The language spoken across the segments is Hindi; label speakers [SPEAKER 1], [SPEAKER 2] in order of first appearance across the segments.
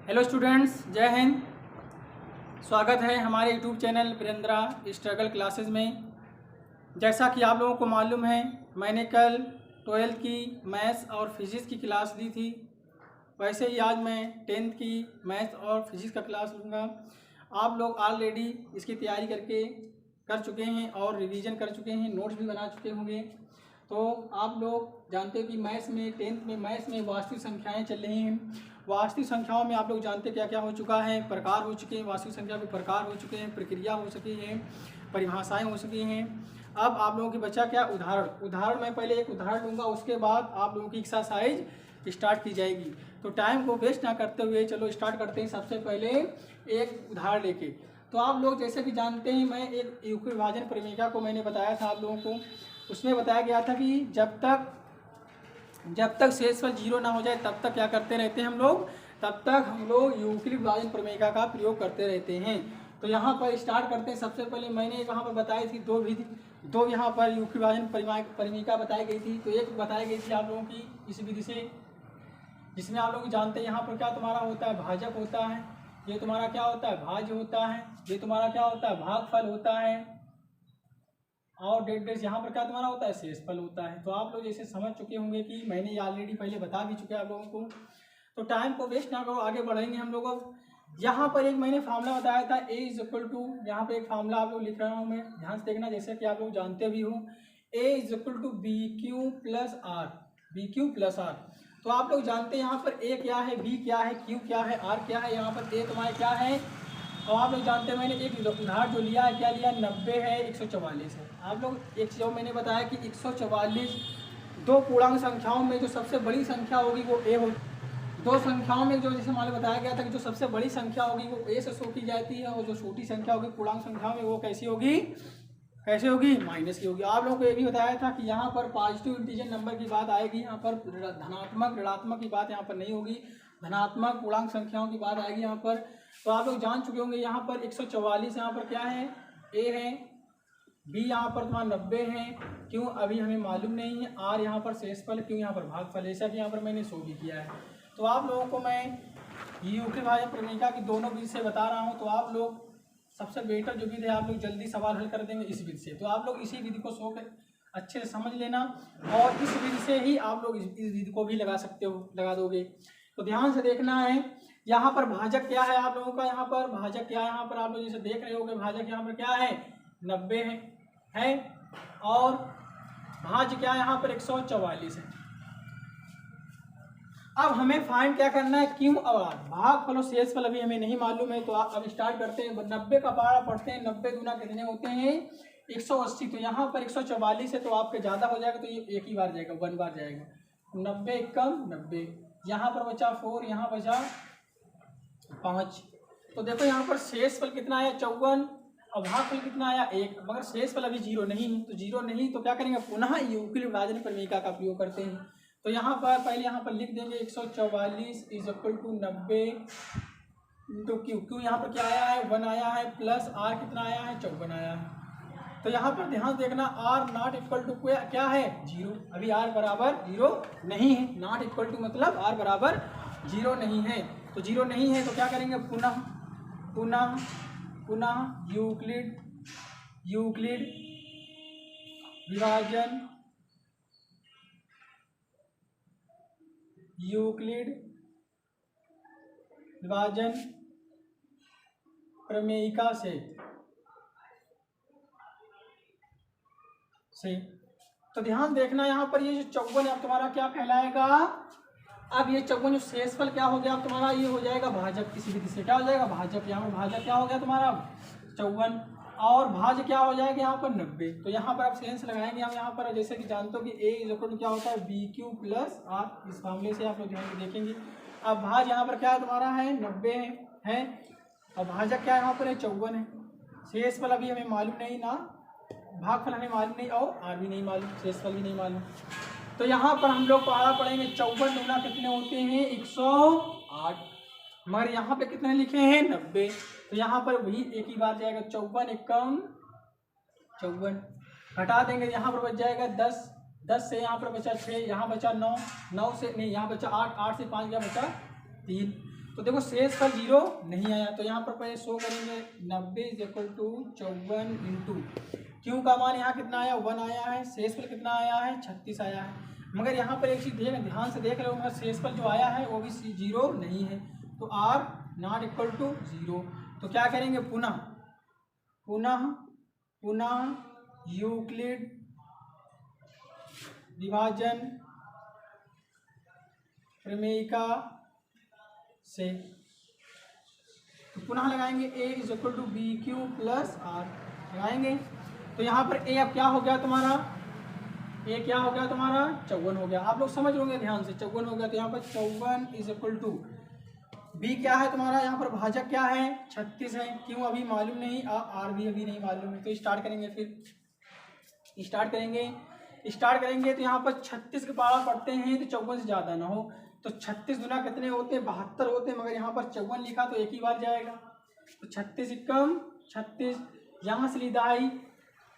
[SPEAKER 1] हेलो स्टूडेंट्स, जय हिंद। स्वागत है हमारे YouTube channel Virendra struggle classes में। जैसा कि आप लोगों को मालूम है, मैंने कल 12th की मैथ्स और फिज़िक्स की क्लास ली थी। वैसे ही आज मैं 10th की मैथ्स और फिज़िक्स का क्लास लूँगा। आप लोग ऑलरेडी इसकी तैयारी कर चुके हैं और रिवीजन कर चुके हैं, नोट्स भी बना चुके होंगे। तो आप लोग जानते हैं कि मैथ्स में 10th में मैथ्स में वास्तविक संख्याएं चल रही हैं। वास्तविक संख्याओं में आप लोग जानते क्या क्या हो चुका है, प्रकार हो चुके हैं, वास्तविक संख्या के प्रकार हो चुके हैं, प्रक्रिया हो सकी है, परिभाषाएं हो सकी हैं। अब आप लोगों की बचा क्या, उदाहरण मैं पहले एक उदाहरण लूँगा, उसके बाद आप लोगों की एक्सरसाइज स्टार्ट की जाएगी। तो टाइम को वेस्ट ना करते हुए चलो स्टार्ट करते हैं। सबसे पहले एक उदाहरण लेके, तो आप लोग जैसे कि जानते हैं, मैं एक यूक्लिड विभाजन प्रमेय को मैंने बताया था आप लोगों को। उसमें बताया गया था कि जब तक शेषफल 0 ना हो जाए तब तक क्या करते रहते हैं हम लोग, तब तक हम लोग यूक्लिड विभाजन प्रमेय का प्रयोग करते रहते हैं। तो यहाँ पर स्टार्ट करते हैं। सबसे पहले मैंने वहाँ पर बताई थी दो यहाँ पर यूक्लिड विभाजन प्रमेय बताई गई थी। तो एक बताई गई थी आप लोगों की इस विधि से, जिसमें आप लोग जानते हैं यहाँ पर क्या तुम्हारा होता है, भाजक होता है, ये तुम्हारा क्या होता है, भाज्य होता है, ये तुम्हारा क्या होता है, भागफल होता है, और डेट यहाँ पर क्या तुम्हारा होता है, शेषफल होता है। तो आप लोग जैसे समझ चुके होंगे कि मैंने ऑलरेडी पहले बता भी चुके हैं आप लोगों को। तो टाइम को वेस्ट ना करो, आगे बढ़ेंगे हम लोग। अब यहाँ पर एक मैंने फार्मूला बताया था, A इक्वल टू, यहाँ पे एक फार्मूला आप लोग लिख रहा हूँ मैं, ध्यान से देखना, जैसे कि आप लोग जानते भी हो, A equal to BQ plus R. तो आप लोग जानते हैं यहाँ पर A क्या है, B क्या है, Q क्या है, R क्या है। यहाँ पर A तुम्हारे क्या है, और आप लोग जानते हैं मैंने एक उदाहरण जो लिया है, क्या लिया, 90 है, 144 है। आप लोग एक जो मैंने बताया कि 144 दो पूर्णांक संख्याओं में जो सबसे बड़ी संख्या होगी वो A होगी। दो संख्याओं में जो जैसे मान बताया गया था कि जो सबसे बड़ी संख्या होगी वो A से शो की जाती है, और जो छोटी संख्या होगी पूर्णांक संख्या में वो कैसी होगी, माइनस की होगी। आप लोगों को ये भी बताया था कि यहाँ पर पॉजिटिव इंटीजर नंबर की बात आएगी, यहाँ पर धनात्मक ऋणात्मक की बात यहाँ पर नहीं होगी, धनात्मक पूर्णांक संख्याओं की बात आएगी यहाँ पर। तो आप लोग जान चुके होंगे यहाँ पर 144 यहाँ पर क्या है, A है, B यहाँ पर तुम्हारा 90 है, क्यों अभी हमें मालूम नहीं है, R यहाँ पर शेषफल, क्यों यहाँ पर भागफल, ऐसा भी यहाँ पर मैंने शो भी किया है। तो आप लोगों को मैं यूक्लिड विभाजन प्रमेय की दोनों विधि से बता रहा हूँ। तो आप लोग सबसे बेटर जो विधि है, आप लोग जल्दी सवाल हल कर देंगे इस विधि से। तो आप लोग इसी विधि को अच्छे से समझ लेना, और इस विधि से ही आप लोग इस विधि को भी लगा सकते हो, लगा दोगे। तो ध्यान से देखना है, यहाँ पर भाजक क्या है आप लोगों का, यहाँ पर भाजक क्या है, यहाँ पर आप लोग जैसे देख रहे होगे, भाजक यहाँ पर क्या है, 90 है, और भाज्य क्या है यहाँ पर 144 है। अब हमें फाइंड क्या करना है, क्यों और आर, भागफल और शेषफल अभी हमें नहीं मालूम है। तो अब स्टार्ट करते हैं। 90 का पारा पढ़ते हैं, 90 दूना कितने होते हैं, 180। तो यहाँ पर 144 है, तो आपके ज़्यादा हो जाएगा, तो ये एक ही बार जाएगा, 1 बार जाएगा। 90 कम 90, यहाँ पर बचा 4, यहाँ बचा 5। तो देखो यहाँ पर शेषफल कितना आया, 54, और भागफल कितना आया, 1। मगर शेषफल अभी 0 नहीं है, तो 0 नहीं, तो क्या करेंगे, पुनः यूक्लिड विभाजन प्रमेय का प्रयोग करते हैं। तो यहाँ पर पहले यहाँ पर लिख देंगे 144 is equal to 90 into Q यहाँ पर क्या आया है, 1 आया है, प्लस आर कितना आया है, 54 आया है। तो यहाँ पर ध्यान देखना, आर नॉट इक्वल टू क्या है, 0। अभी आर बराबर 0 नहीं है, नॉट इक्वल टू मतलब आर बराबर 0 नहीं है। तो 0 नहीं है, तो क्या करेंगे, पुनः यूक्लिड विभाजन प्रमेयिका से तो ध्यान देखना, यहाँ पर ये जो 54 है तुम्हारा क्या कहलाएगा, अब ये 54 जो शेषफल क्या हो गया, अब तुम्हारा ये हो जाएगा भाजक, किसी विधि से क्या हो जाएगा, भाजक। यहाँ पर भाजक क्या हो गया तुम्हारा 54, और भाज्य क्या हो जाएगा यहाँ पर 90। तो यहाँ पर आप सेंस लगाएंगे हम यहाँ पर, जैसे कि जानते हो कि A इज इक्वल टू क्या होता है, BQ प्लस R। इस मामले से आप लोग ध्यान से देखेंगे। अब भाज्य यहाँ पर क्या है तुम्हारा है, 90 है, और भाजक क्या यहाँ पर है, 54 है। शेषफल अभी हमें मालूम नहीं ना, भागफल हमें मालूम नहीं, और R भी नहीं मालूम, शेषफल भी नहीं मालूम। तो यहाँ पर हम लोग पढ़ा पढ़ेंगे 54 दूना कितने होते हैं, 108, मगर यहाँ पे कितने लिखे हैं, 90। तो यहाँ पर वही एक ही बार जाएगा, 54 एकम 54, घटा देंगे, यहाँ पर बच जाएगा 10 से यहाँ पर बचा 6, यहाँ बचा 9 से नहीं, यहाँ बचा 8 से 5 क्या बचा 3। तो देखो शेषफल 0 नहीं आया, तो यहाँ पर पहले शो करेंगे 90 = 54 इंटू क्यू का मान यहाँ कितना आया 1 आया है, शेषफल कितना आया है 36 आया है। मगर यहाँ पर एक चीज़ ध्यान से देख रहे हो, मगर शेषफल जो आया है वो भी 0 नहीं है, तो r ≠ 0। तो क्या करेंगे पुनः यूक्लिड विभाजन प्रमेयिका से तो पुनः लगाएंगे a = BQ + R लगाएंगे। तो यहाँ पर a अब क्या हो गया तुम्हारा, a क्या हो गया तुम्हारा 54 हो गया। आप लोग समझ लोगे ध्यान से, 54 हो गया। तो यहाँ पर 54 = b क्या है तुम्हारा, यहाँ पर भाजक क्या है 36 है, क्यों अभी मालूम नहीं, r भी अभी नहीं मालूम है। तो स्टार्ट करेंगे, फिर स्टार्ट करेंगे तो यहाँ पर 36 के पारा पढ़ते हैं तो 54 से ज़्यादा ना हो, तो 36 गुना कितने होते हैं 72 होते हैं, मगर यहाँ पर 54 लिखा तो एक ही बार जाएगा। तो 36 × 36 यहाँ से लिदाई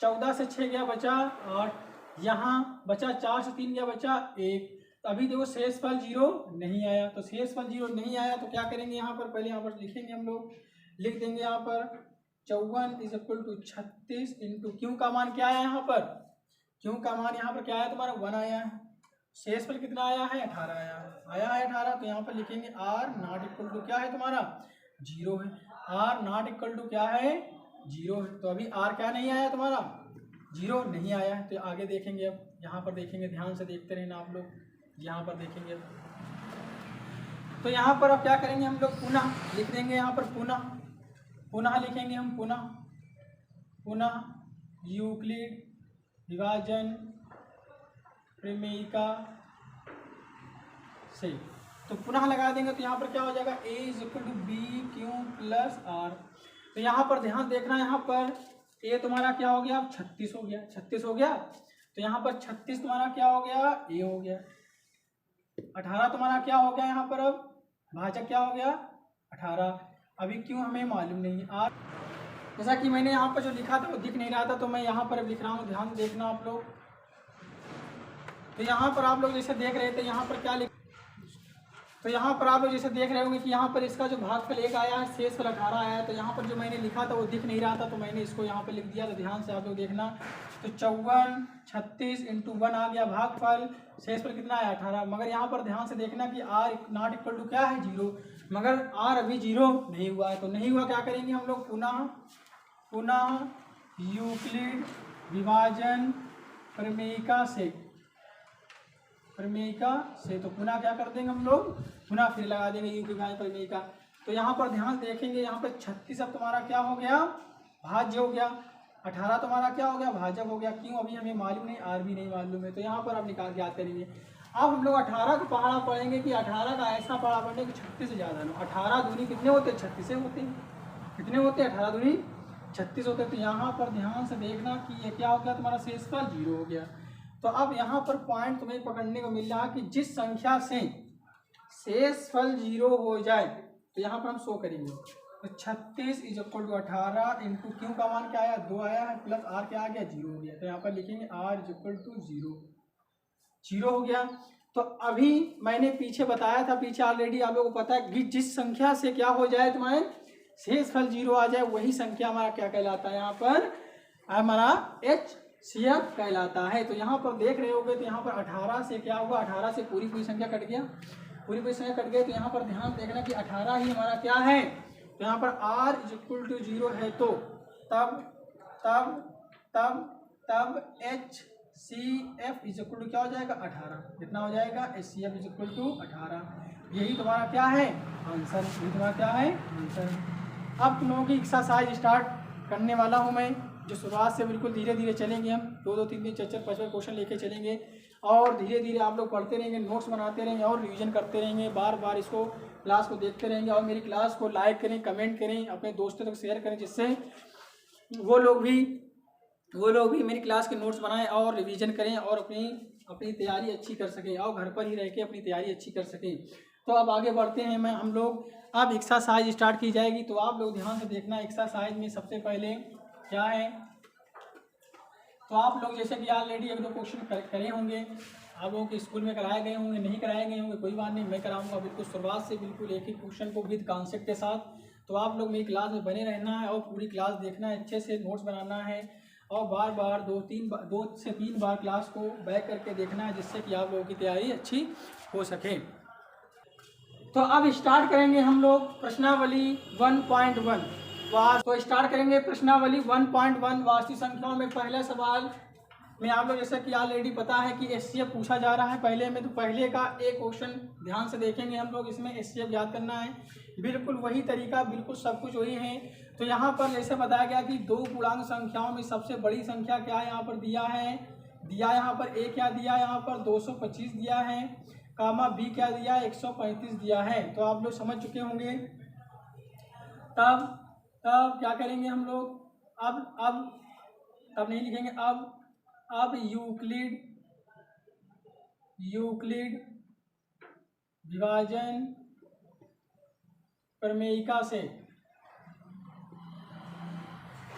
[SPEAKER 1] 14 से 6 गया बचा 8, यहाँ बचा 4 से 3 गया बचा 1। तो अभी देखो शेषफल 0 नहीं आया, तो शेषफल 0 नहीं आया तो क्या करेंगे यहाँ पर, पहले यहाँ पर लिखेंगे हम लोग, लिख देंगे यहाँ पर 54 = 36 इंटू क्यू का मान क्या आया यहाँ पर, क्यू का मान यहाँ पर क्या आया तुम्हारा 1 आया है, शेषफल कितना आया है 18 आया है 18। तो यहाँ पर लिखेंगे r ≠ क्या है तुम्हारा 0 है, r ≠ क्या है 0 है। तो अभी r क्या नहीं आया तुम्हारा 0 नहीं आया है। तो आगे देखेंगे, अब यहाँ पर देखेंगे, ध्यान से देखते रहना आप लोग, यहाँ पर देखेंगे। तो यहाँ पर अब क्या करेंगे हम लोग, पुनः लिख देंगे यहाँ पर, पुनः लिखेंगे हम, पुनः यूक्लिड विभाजन प्रमेयिका से। तो पुनः लगा देंगे तो यहाँ पर क्या हो जाएगा a = BQ + R। तो यहाँ पर ध्यान देखना, यहाँ पर a तुम्हारा क्या हो गया 36 हो गया, तो यहाँ पर 36 तुम्हारा क्या हो गया a हो गया, 18 तुम्हारा क्या हो गया, यहाँ पर अब भाजक क्या हो गया 18। अभी क्यों हमें मालूम नहीं है। जैसा कि मैंने यहाँ पर जो लिखा था वो दिख नहीं रहा था, तो मैं यहाँ पर अब लिख रहा हूँ, ध्यान देखना आप लोग। तो यहाँ पर आप लोग जैसे देख रहे थे, यहाँ पर क्या लिख, तो यहाँ पर आप लोग जैसे देख रहे होंगे कि यहाँ पर इसका जो भागफल 1 आया है, शेषफल 18 आया है। तो यहाँ पर जो मैंने लिखा था वो दिख नहीं रहा था, तो मैंने इसको यहाँ पर लिख दिया। तो ध्यान से आप लोग देखना, तो 54 36 इंटू 1 आ गया भागफल, शेषफल कितना आया 18। मगर यहाँ पर ध्यान से देखना कि r ≠ क्या है 0, मगर r अभी 0 नहीं हुआ है। तो नहीं हुआ, क्या करेंगे हम लोग, पुनः यूक्लिड विभाजन प्रमेयिका से। तो पुनः क्या कर देंगे हम लोग, पुनः फिर लगा देंगे यूक्लिड विभाजन प्रमेयिका। तो यहाँ पर ध्यान देखेंगे, यहाँ पर 36 अब तुम्हारा क्या हो गया भाज्य हो गया, 18 तुम्हारा क्या हो गया भाजक हो गया, क्यों अभी हमें मालूम नहीं, r भी नहीं मालूम है। तो यहाँ पर अब निकाल के याद करेंगे। अब हम लोग 18 का पहाड़ा पढ़ेंगे कि 18 का ऐसा पहाड़ा पढ़ेंगे कि 36 से ज़्यादा ना। 18 दूनी कितने होते हैं 36 होते हैं, कितने होते हैं 18 दूनी 36 होते हैं। तो यहाँ पर ध्यान से देखना कि ये क्या हो गया तुम्हारा शेषफल 0 हो गया। तो अब यहाँ पर पॉइंट तुम्हें पकड़ने को मिल रहा है कि जिस संख्या से शेषफल 0 हो जाए, तो यहाँ पर हम शो करेंगे। तो 36 = 18 इंटू क्यू का मान क्या आया 2 आया है, प्लस r क्या आ गया 0 हो गया। तो यहाँ पर लिखेंगे r = 0 हो गया। तो अभी मैंने पीछे बताया था, पीछे ऑलरेडी आप लोगों को पता है कि जिस संख्या से क्या हो जाए तुम्हारे शेषफल 0 आ जाए, वही संख्या हमारा क्या कहलाता है, यहाँ पर हमारा HCF कहलाता है। तो यहाँ पर देख रहे होगे, तो यहाँ पर 18 से क्या हुआ, 18 से पूरी संख्या कट गया, पूरी संख्या कट गई। तो यहाँ पर ध्यान देखना कि 18 ही हमारा क्या है। तो यहाँ पर r = 0 है, तो तब HCF = क्या हो जाएगा 18, कितना हो जाएगा HCF = 18। यही तुम्हारा क्या है आंसर, यही तुम्हारा क्या है आंसर। अब तुम लोगों की एक्सरसाइज स्टार्ट करने वाला हूँ मैं, जो शुरुआत से बिल्कुल धीरे धीरे चलेंगे हम, 2-2 3-3 4-4 5-5 क्वेश्चन लेके चलेंगे, और धीरे धीरे आप लोग पढ़ते रहेंगे, नोट्स बनाते रहेंगे और रिवीजन करते रहेंगे, बार बार इसको क्लास को देखते रहेंगे। और मेरी क्लास को लाइक करें, कमेंट करें, अपने दोस्तों तक शेयर करें, जिससे वो लोग भी मेरी क्लास के नोट्स बनाएं और रिवीजन करें और अपनी तैयारी अच्छी कर सकें, और घर पर ही रह के अपनी तैयारी अच्छी कर सकें। तो अब आगे बढ़ते हैं, हम लोग अब एक्सरसाइज स्टार्ट की जाएगी। तो आप लोग ध्यान से देखना, एक्सरसाइज में सबसे पहले क्या है, तो आप लोग जैसे कि ऑलरेडी 1-2 क्वेश्चन करे होंगे, आप लोगों के स्कूल में कराए गए होंगे, नहीं कराए गए होंगे, कोई बात नहीं, मैं कराऊंगा बिल्कुल शुरुआत से, बिल्कुल एक ही क्वेश्चन को विद कॉन्सेप्ट के साथ। तो आप लोग मेरी क्लास में बने रहना है और पूरी क्लास देखना है, अच्छे से नोट्स बनाना है और बार बार 2 से 3 बार क्लास को बैक करके देखना है, जिससे कि आप लोगों की तैयारी अच्छी हो सके। तो अब स्टार्ट करेंगे हम लोग प्रश्नावली 1.1। तो स्टार्ट करेंगे प्रश्नावली 1.1 वास्तविक संख्याओं में। पहला सवाल में आप लोग, जैसा कि ऑलरेडी पता है कि एचसीएफ पूछा जा रहा है पहले में, तो पहले का एक क्वेश्चन ध्यान से देखेंगे हम लोग। इसमें एचसीएफ याद करना है, बिल्कुल वही तरीका, बिल्कुल सब कुछ वही है। तो यहाँ पर जैसे बताया गया कि 2 पूर्णांक संख्याओं में सबसे बड़ी संख्या क्या यहाँ पर दिया है, यहाँ पर ए क्या दिया, यहाँ पर 225 दिया है, कामा बी क्या दिया, 135 दिया है। तो आप लोग समझ चुके होंगे। तब क्या करेंगे हम लोग, अब नहीं लिखेंगे, अब यूक्लिड विभाजन प्रमेयिका से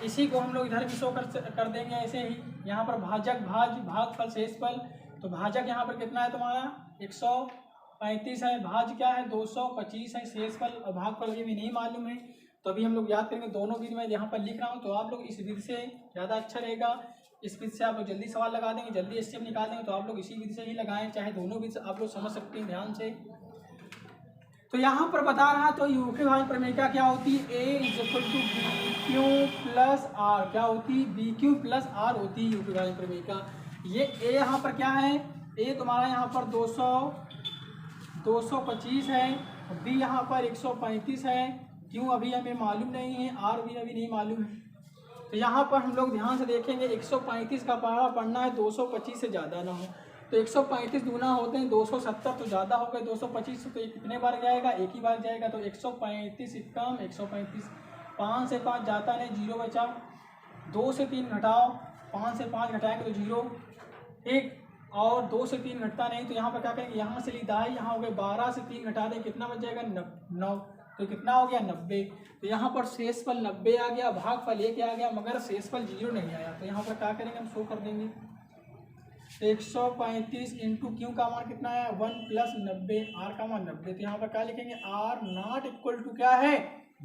[SPEAKER 1] इसी को हम लोग इधर भी शो कर देंगे ऐसे ही। यहाँ पर भाजक भागफल शेषफल, तो भाजक यहाँ पर कितना है तुम्हारा 135 है, भाज क्या है 225 है, शेषफल और भागफल ये भी नहीं मालूम है। तो अभी हम लोग याद करेंगे दोनों विधि में यहाँ पर लिख रहा हूँ, तो आप लोग इस विधि से ज़्यादा अच्छा रहेगा। इस विधि से आप लोग जल्दी सवाल लगा देंगे, जल्दी एचसीएफ निकाल देंगे। तो आप लोग इसी विधि से ही लगाएं, चाहे दोनों विधि से आप लोग समझ सकते हैं ध्यान से। तो यहाँ पर बता रहा, तो यूक्लिड विभाजन प्रमेयिका क्या होती है, A is equal to B Q plus R, क्या होती है बी क्यू प्लस आर होती है यूक्लिड विभाजन प्रमेयिका। ये ए यहाँ पर क्या है, ए तुम्हारा यहाँ पर 225 है, बी यहाँ पर 135 है, क्यों अभी हमें मालूम नहीं है, आर भी अभी नहीं मालूम है। तो यहाँ पर हम लोग ध्यान से देखेंगे, 135 का पहाड़ा पढ़ना है 225 से ज़्यादा ना हो। तो 135 दूना होते हैं 270, तो ज़्यादा हो गए 225, तो ये कितने बार जाएगा, एक ही बार जाएगा। तो 135 कम 135, 5 से 5 जाता नहीं, 0 बचा, 2 से 3 घटाओ, 5 से 5 घटाएंगे तो 0, एक और 2 से 3 घटता नहीं, तो यहाँ पर क्या करेंगे, यहाँ से लीधा है, यहाँ हो गए 12 से 3 घटा दें, कितना बच जाएगा 9, तो कितना हो गया 90। तो यहाँ पर शेषफल 90 आ गया, भागफल 1 आ गया, मगर शेषफल 0 नहीं आया। तो यहाँ पर क्या करेंगे, हम शो कर देंगे 135 इंटू क्यू का मान कितना है 1 प्लस 90, आर का मान 90। तो यहाँ पर क्या लिखेंगे, आर नॉट इक्वल टू क्या है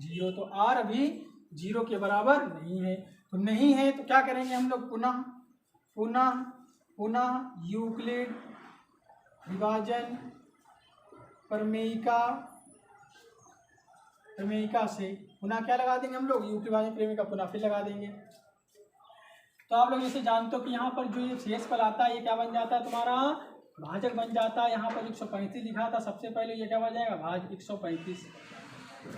[SPEAKER 1] 0, तो आर अभी 0 के बराबर नहीं है। तो नहीं है तो क्या करेंगे हम लोग, पुनः यूक्लिड विभाजन प्रमेयिका से पुनः क्या लगा देंगे हम लोग, यूक्लिड विभाजन प्रमेयिका पुनः फिर लगा देंगे। तो आप लोग जैसे जानते हो कि यहाँ पर जो ये शेषफल आता है ये क्या बन जाता है तुम्हारा, भाजक बन जाता है। यहाँ पर 135 लिखा था सबसे पहले, ये क्या बन जाएगा भाज 135।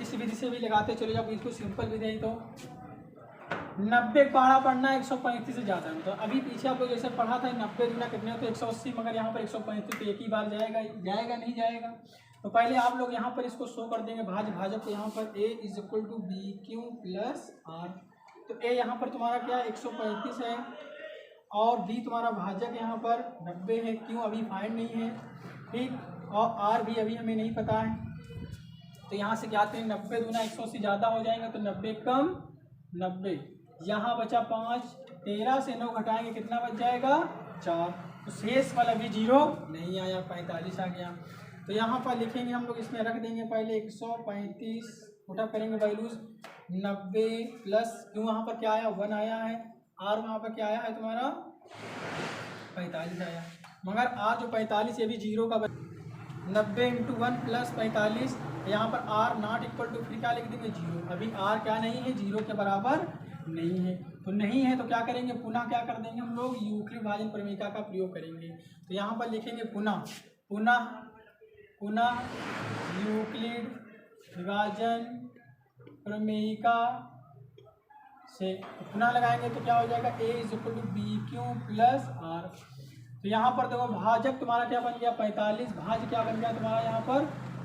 [SPEAKER 1] इस विधि से भी लगाते चले जाओ, बिल्कुल सिंपल विधि है। तो 90 पहाड़ा पढ़ना है 135 से ज़्यादा है। तो अभी पीछे आप लोग जैसे पढ़ा था 90 दूना कितने होते 180, मगर यहाँ पर 135, तो एक ही बार जाएगा नहीं जाएगा। तो पहले आप लोग यहाँ पर इसको शो कर देंगे भाजक को, यहाँ पर A is equal to B Q plus R. तो ए यहाँ पर तुम्हारा क्या 135 है और बी तुम्हारा भाजक यहाँ पर 90 है, क्यों अभी फाइंड नहीं है, ठीक, और आर भी अभी हमें नहीं पता है। तो यहाँ से क्या आते हैं 90 दूना 180 ज़्यादा हो जाएगा, तो 90 कम 90, यहाँ बचा 5, 13 से 9 घटाएंगे कितना बच जाएगा 4। तो शेषफल अभी 0 नहीं आया, 45 आ गया। तो यहाँ पर लिखेंगे हम लोग, इसमें रख देंगे पहले 135, उठा करेंगे वैल्यूज 90 प्लस क्यों वहाँ पर क्या आया 1 आया है, आर वहाँ पर क्या आया है तुम्हारा 45 आया, मगर आर जो 45 ये भी 0 का 90 इंटू 1 प्लस 45, यहाँ पर आर नॉट इक्वल टू फिर क्या लिख देंगे 0। अभी आर क्या नहीं है 0 के बराबर नहीं है, तो नहीं है तो क्या करेंगे पुनः क्या कर देंगे हम लोग यूक्लिड विभाजन प्रमेयिका का प्रयोग करेंगे। तो यहाँ पर लिखेंगे पुनः यूक्लिड विभाजन प्रमेयिका से पुनः लगाएंगे तो क्या हो जाएगा A is equal to B Q plus R. तो यहाँ पर देखो भाजक तुम्हारा क्या बन गया 45, भाज क्या बन गया तुम्हारा यहाँ पर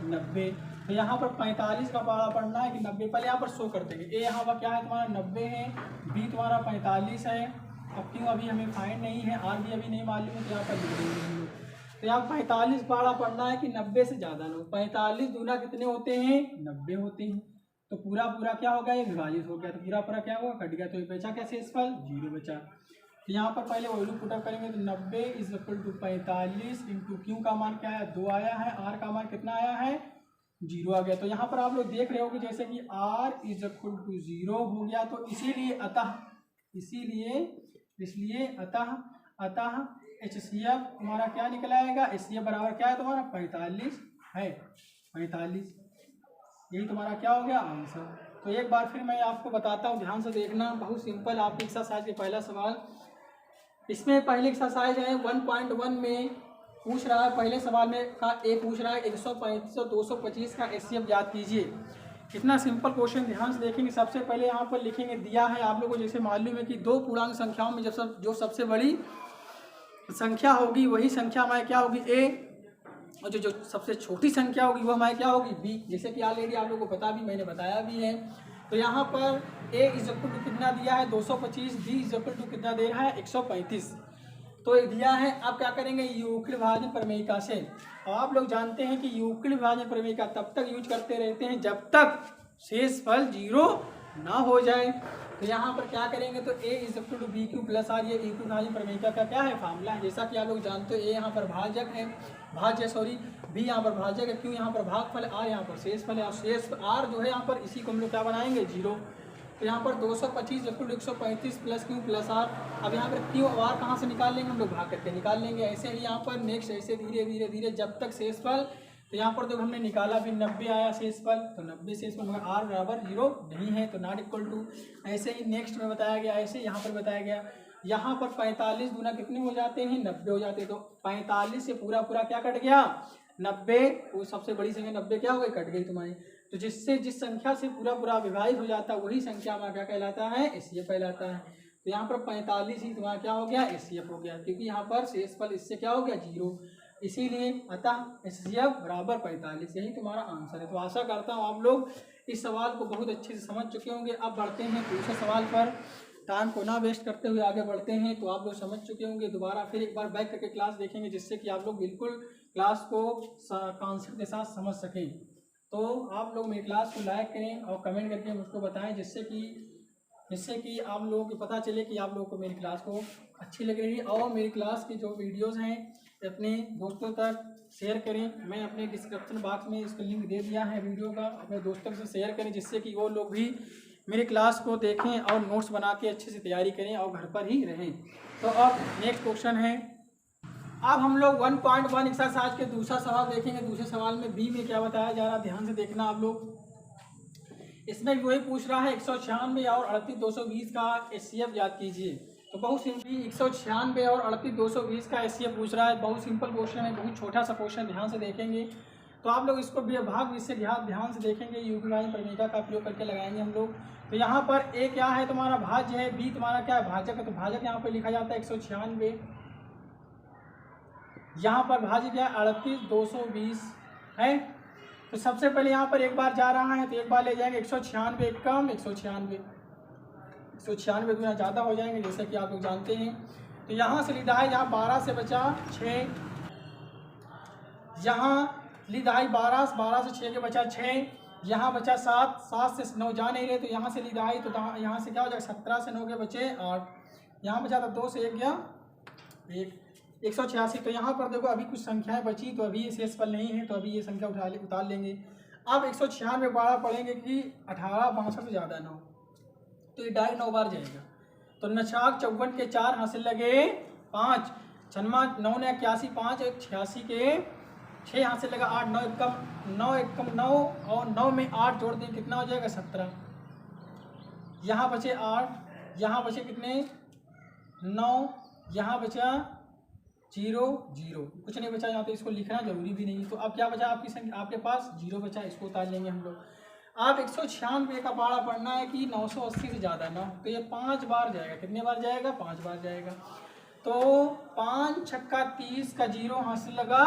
[SPEAKER 1] 90। तो यहाँ पर 45 का पहाड़ा पढ़ना है कि 90, पहले यहाँ पर शो कर देंगे ए यहाँ पर क्या है तुम्हारा 90 है, बी तुम्हारा 45 है, अब क्यों अभी हमें फाइंड नहीं है, आर भी अभी नहीं मालूम है, तो यहाँ पर लिख देंगे। तो यहाँ 45 पहाड़ा पढ़ना है कि 90 से ज़्यादा लो, 45 दूना कितने होते हैं 90 होते हैं, तो पूरा क्या हो गया ये विभाजित हो गया, तो पूरा क्या हुआ कट गया, तो ये बचा क्या शेषफल 0 बचा। तो यहाँ पर पहले वैल्यू पुटअप करेंगे तो 90 is equal to 45 into Q का मान क्या है 2 आया है, आर का मान कितना आया है 0 आ गया। तो यहाँ पर आप लोग देख रहे हो कि जैसे कि आर इज इक्वल टू 0 हो गया, तो इसीलिए अतः HCF तुम्हारा क्या निकल आएगा, HCF बराबर क्या है तुम्हारा 45 है, 45। यही तुम्हारा क्या हो गया आंसर। तो एक बार फिर मैं आपको बताता हूँ, ध्यान से देखना, बहुत सिंपल आपकी एक्सरसाइज के पहला सवाल। इसमें पहले एक्सरसाइज है 1.1 में पूछ रहा है, पहले सवाल में का ए पूछ रहा है 135 और 225 का HCF ज्ञात कीजिए। कितना सिंपल क्वेश्चन, ध्यान से देखेंगे। सबसे पहले यहाँ पर लिखेंगे, दिया है आप लोगों को जैसे मालूम है कि दो पूर्णांक संख्याओं में जो सबसे बड़ी संख्या होगी वही संख्या हमारी क्या होगी ए, और जो सबसे छोटी संख्या होगी वो हमारी क्या होगी बी। जैसे कि ऑलरेडी आप लोगों को पता भी, मैंने बताया भी है। तो यहाँ पर ए इज इक्वल टू कितना दिया है 225, बी इज इक्वल टू कितना दे रहा है 135। तो ये दिया है, आप क्या करेंगे यूक्लिड विभाजन प्रमेयिका से। और आप लोग जानते हैं कि यूक्लिड विभाजन प्रमेयिका तब तक यूज करते रहते हैं जब तक शेषफल 0 ना हो जाए। तो यहाँ पर क्या करेंगे तो A is equal to B Q plus R, ये यूक्लिड विभाजन प्रमेयिका का क्या है फार्मूला है। जैसा कि आप लोग जानते हो ए यहाँ पर बी यहाँ पर भाजक है, क्यू यहाँ पर भागफल, आर यहाँ पर शेषफल है। और शेष आर जो है यहाँ पर इसी को हम लोग क्या बनाएंगे 0। तो यहाँ पर 225 equal to 135 plus Q plus R. अब यहाँ पर क्यू और आर कहाँ से निकाल लेंगे हम लोग, भाग करके निकाल लेंगे। ऐसे ही यहाँ पर नेक्स्ट ऐसे धीरे धीरे धीरे जब तक शेषफल, तो यहाँ पर जब हमने निकाला भी 90 आया शेषफल, तो 90 शेषफल मगर आर बराबर 0 नहीं है, तो नॉट इक्वल टू। ऐसे ही नेक्स्ट में बताया गया, ऐसे यहाँ पर बताया गया। यहाँ पर 45 गुना कितने हो जाते हैं 90 हो जाते हैं। तो 45 से पूरा क्या कट गया 90, वो सबसे बड़ी संख्या 90 क्या हो गई कट गई तुम्हारी। तो जिससे जिस संख्या से पूरा विभाजित हो जाता है वही संख्या हमारा क्या कहलाता है HCF कहलाता है। तो यहाँ पर 45 ही तुम्हारा क्या हो गया HCF हो गया, क्योंकि यहाँ पर शेषफल इससे क्या हो गया 0, इसीलिए अतः HCF बराबर 45, यही तुम्हारा आंसर है। तो आशा करता हूँ आप लोग इस सवाल को बहुत अच्छे से समझ चुके होंगे। अब बढ़ते हैं दूसरे सवाल पर, टाइम को ना वेस्ट करते हुए आगे बढ़ते हैं। तो आप लोग समझ चुके होंगे, दोबारा फिर एक बार बैक करके क्लास देखेंगे जिससे कि आप लोग बिल्कुल क्लास को कॉन्सेप्ट के साथ समझ सकें। तो आप लोग मेरी क्लास को लाइक करें और कमेंट करके मुझको बताएं, जिससे कि आप लोगों को पता चले कि आप लोगों को मेरी क्लास को अच्छी लग रही है। और मेरी क्लास की जो वीडियोस हैं अपने दोस्तों तक शेयर करें। मैं अपने डिस्क्रिप्शन बॉक्स में इसका लिंक दे दिया है वीडियो का, अपने दोस्तों से शेयर करें जिससे कि वो लोग भी मेरी क्लास को देखें और नोट्स बना के अच्छे से तैयारी करें और घर पर ही रहें। तो अब नेक्स्ट क्वेश्चन है, अब हम लोग 1.1 एक्सरसाइज के दूसरा सवाल देखेंगे। दूसरे सवाल में बी में क्या बताया जा रहा है, ध्यान से देखना आप लोग। इसमें वही पूछ रहा है 196 और 38,220 का HCF ज्ञात कीजिए। तो बहुत सिंपल 196 और 38,220 का HCF पूछ रहा है, बहुत सिंपल क्वेश्चन है, बहुत छोटा सा क्वेश्चन, ध्यान से देखेंगे। तो आप लोग इसको भाग से ध्यान से देखेंगे, यूक्लिड विभाजन प्रमेयिका का प्रयोग करके लगाएंगे हम लोग। तो यहाँ पर ए क्या है तुम्हारा भाज्य है, बी तुम्हारा क्या है भाजक है। तो भाजक यहाँ पर लिखा जाता है 196, यहाँ पर भाज्य क्या है 38,220 है। तो सबसे पहले यहाँ पर एक बार जा रहा है तो एक बार ले जाएंगे 196 कम 196 गुना ज़्यादा हो जाएंगे जैसे कि आप लोग जानते हैं। तो यहाँ से लिदाई यहाँ 12 से बचा 6, यहाँ लिदाई 12 से 6 के बचा 6, यहाँ बचा 7 से 9 जा नहीं रहे तो यहाँ से लिदाई, तो यहाँ से क्या हो जाएगा 17 से 9 के बचे 8, यहाँ बचा तो 2 से 1 गया 186। तो यहाँ पर देखो अभी कुछ संख्याएं बची, तो अभी ये शेषफल नहीं है तो अभी ये संख्या उतार लेंगे। अब 196 12 पढ़ेंगे कि 18 62 से ज़्यादा 9, तो ये डायरेक्ट 9 बार जाएगा। तो नछाक 54 के 4 हासिल लगे 5, 9 ने 81 5 86 के 6 हासिल लगा 8, 9 एकम 9 और 9 में 8 जोड़ दें कितना हो जाएगा 17। यहाँ बचे 8, यहाँ बचे कितने 9, यहाँ बचा 0 0, कुछ नहीं बचा यहाँ, तो इसको लिखना जरूरी भी नहीं। तो अब क्या बचा आपकी संख्या, आपके पास 0 बचा, इसको उतार लेंगे हम लोग। आप 196 का पारा पढ़ना है कि 980 से ज़्यादा 9, तो ये 5 बार जाएगा। कितने बार जाएगा 5 बार जाएगा। तो 5 छक्का 30 का 0 हासिल लगा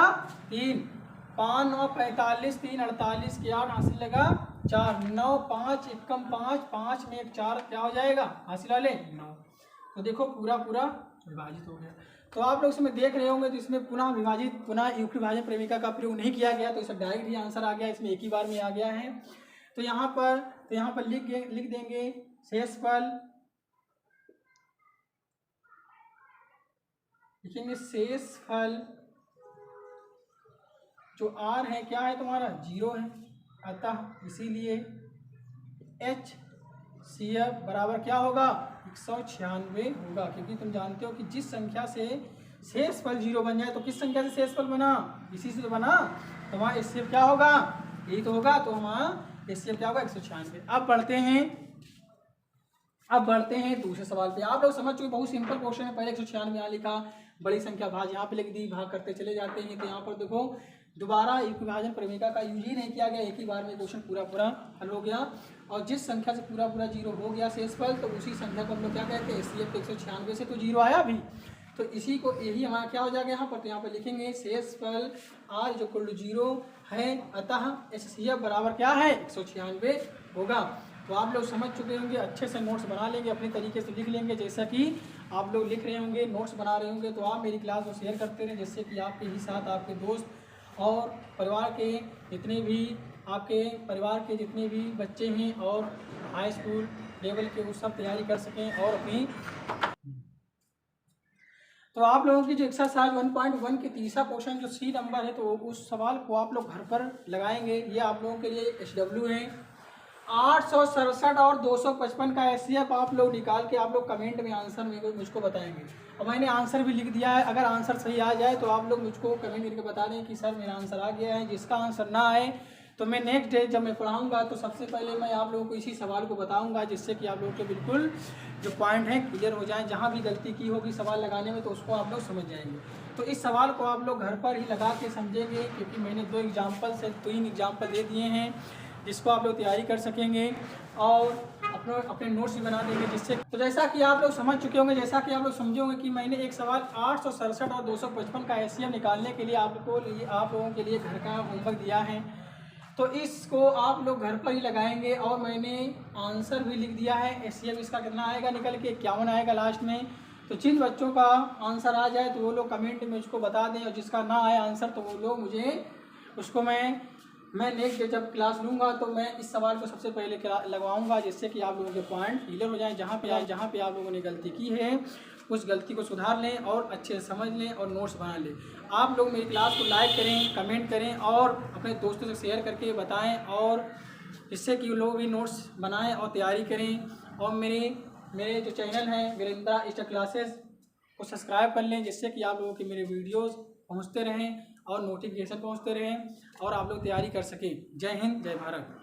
[SPEAKER 1] 3, 5 9 45 3 48 के 8 हासिल लगा 4, 9 5 एकम 5 5 में 1 4 क्या हो जाएगा हासिल वाले 9। तो देखो पूरा विभाजित हो गया। तो आप लोग इसमें देख रहे होंगे तो इसमें पुनः यूक्लिड विभाजन प्रमेयिका का प्रयोग नहीं किया गया, तो इसका डायरेक्ट ही आंसर आ गया, इसमें एक ही बार में आ गया है। तो यहाँ पर लिख देंगे शेषफल लिखेंगे शेषफल जो आर है क्या है तुम्हारा 0 है, अतः इसीलिए एच सी एफ बराबर क्या होगा 196 होगा, क्योंकि तुम जानते हो कि जिस संख्या से शेषफल 0 बन जाए तो किस संख्या से शेषफल बना, इसी से बना, तो वहाँ एच सी एफ क्या होगा, यही तो होगा, तो वहाँ एच सी एफ क्या होगा 196। अब बढ़ते हैं दूसरे सवाल पे। आप लोग समझ चुके बहुत सिंपल क्वेश्चन है। पहले 196 यहाँ लिखा, बड़ी संख्या भाज यहाँ पे लिख दी, भाग करते चले जाते हैं। तो यहाँ पर देखो दोबारा एक विभाजन प्रमेयिका का यूज ही नहीं किया गया, एक ही बार में क्वेश्चन पूरा हल हो गया। और जिस संख्या से पूरा 0 हो गया शेषफल, तो उसी संख्या को हम लोग क्या कहते हैं, एचसीएफ 196 से तो 0 आया अभी, तो इसी को यही हमारा क्या हो जाएगा यहाँ पर, तो यहाँ पर लिखेंगे शेषफल आर जो कुल 0 है, अतः एचसीएफ बराबर क्या है 196 होगा। तो आप लोग समझ चुके होंगे, अच्छे से नोट्स बना लेंगे, अपने तरीके से लिख लेंगे, जैसा कि आप लोग लिख रहे होंगे, नोट्स बना रहे होंगे। तो आप मेरी क्लास को शेयर करते रहें, जिससे कि आपके ही साथ आपके दोस्त और परिवार के जितने भी आपके परिवार के जितने भी बच्चे हैं और हाई स्कूल लेवल के वो सब तैयारी कर सकें और अपनी। तो आप लोगों की जो एक्सरसाइज 1.1 के तीसरा क्वेश्चन जो सी नंबर है, तो उस सवाल को आप लोग घर पर लगाएंगे। ये आप लोगों के लिए HW है। 867 और 255 का एचसीएफ आप लोग निकाल के आप लोग कमेंट में आंसर में मुझको बताएंगे। और मैंने आंसर भी लिख दिया है, अगर आंसर सही आ जाए तो आप लोग मुझको कमेंट करके बता दें कि सर मेरा आंसर आ गया है। जिसका आंसर ना आए तो मैं नेक्स्ट डे जब मैं पढ़ाऊंगा तो सबसे पहले मैं आप लोगों को इसी सवाल को बताऊंगा, जिससे कि आप लोगों के बिल्कुल जो पॉइंट हैं क्लियर हो जाएं। जहाँ भी गलती की होगी सवाल लगाने में तो उसको आप लोग समझ जाएंगे। तो इस सवाल को आप लोग घर पर ही लगा के समझेंगे, क्योंकि मैंने 3 एग्जाम्पल दे दिए हैं जिसको आप लोग तैयारी कर सकेंगे और अपने नोट्स भी बना देंगे। जिससे तो जैसा कि आप लोग समझ चुके होंगे, जैसा कि आप लोग समझे होंगे कि मैंने एक सवाल 867 और 255 का एचसीएफ निकालने के लिए आप लोगों के लिए घर का होमवर्क दिया है। तो इसको आप लोग घर पर ही लगाएंगे और मैंने आंसर भी लिख दिया है। एचसीएफ इसका कितना आएगा निकल के 51 आएगा लास्ट में। तो जिन बच्चों का आंसर आ जाए तो वो लोग कमेंट में उसको बता दें, और जिसका ना आए आंसर तो वो लोग मुझे उसको मैं नेक्स्ट डे जब क्लास लूँगा तो मैं इस सवाल को सबसे पहले लगवाऊंगा, जिससे कि आप लोगों के पॉइंट क्लियर हो जाएं। जहाँ पे आप लोगों ने गलती की है उस गलती को सुधार लें और अच्छे से समझ लें और नोट्स बना लें। आप लोग मेरी क्लास को लाइक करें, कमेंट करें और अपने दोस्तों से शेयर करके बताएं, और जिससे कि लोग भी नोट्स बनाएं और तैयारी करें। और मेरे जो चैनल है वीरेंद्रा स्टार क्लासेस को सब्सक्राइब कर लें, जिससे कि आप लोगों के मेरे वीडियोज़ पहुँचते रहें और नोटिफिकेशन पहुँचते रहें और आप लोग तैयारी कर सकें। जय हिंद, जय भारत।